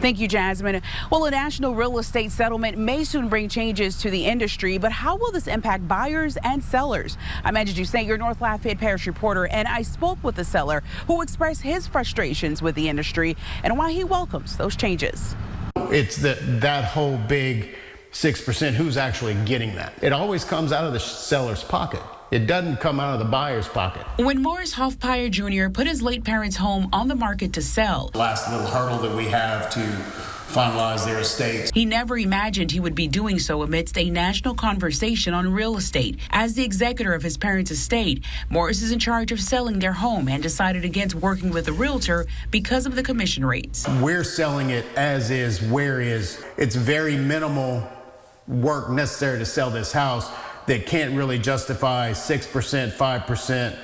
Thank you, Jasmine. Well, a national real estate settlement may soon bring changes to the industry, but how will this impact buyers and sellers? I'm Andrew Dusaint, your North Lafayette Parish reporter, and I spoke with the seller who expressed his frustrations with the industry and why he welcomes those changes. It's that whole big 6%, who's actually getting that? It always comes out of the seller's pocket. It doesn't come out of the buyer's pocket. When Morris Hoffmeyer Jr. put his late parents' home on the market to sell, last little hurdle that we have to finalize their estates, he never imagined he would be doing so amidst a national conversation on real estate. As the executor of his parents' estate, Morris is in charge of selling their home and decided against working with a realtor because of the commission rates. We're selling it as is, where is. It's very minimal work necessary to sell this house that can't really justify 6%, 5%,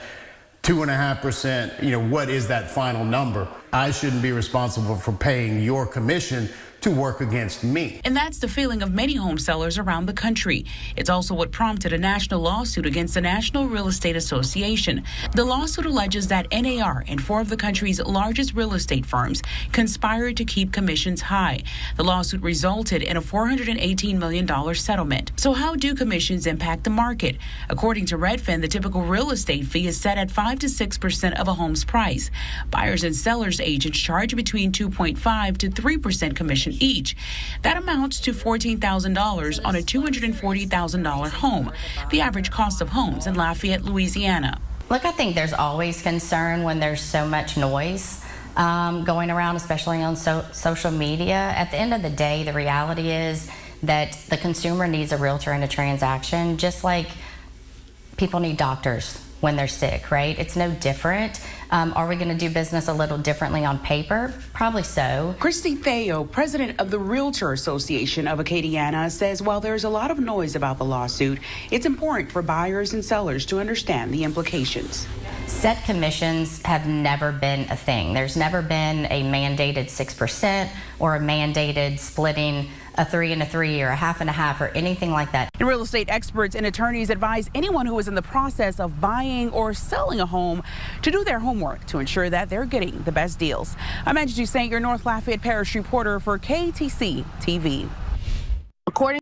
2.5%. What is that final number? I shouldn't be responsible for paying your commission to work against me. And that's the feeling of many home sellers around the country. It's also what prompted a national lawsuit against the National Real Estate Association. The lawsuit alleges that NAR and 4 of the country's largest real estate firms conspired to keep commissions high. The lawsuit resulted in a $418 million settlement. So how do commissions impact the market? According to Redfin, the typical real estate fee is set at 5 to 6% of a home's price. Buyers and sellers agents charge between 2.5 to 3% commission each. That amounts to $14,000 on a $240,000 home, the average cost of homes in Lafayette, Louisiana. Look, I think there's always concern when there's so much noise going around, especially on social media. At the end of the day, the reality is that the consumer needs a realtor in a transaction, just like people need doctors when they're sick, right? It's no different. Are we going to do business a little differently on paper? Probably so. Christy Theo, president of the Realtor Association of Acadiana, says while there's a lot of noise about the lawsuit, it's important for buyers and sellers to understand the implications. Set commissions have never been a thing. There's never been a mandated 6% or a mandated splitting a 3 and a 3 or a half and a half or anything like that. And real estate experts and attorneys advise anyone who is in the process of buying or selling a home to do their homework to ensure that they're getting the best deals. I'm Andrew Dusaint, your North Lafayette Parish reporter for KATC TV. According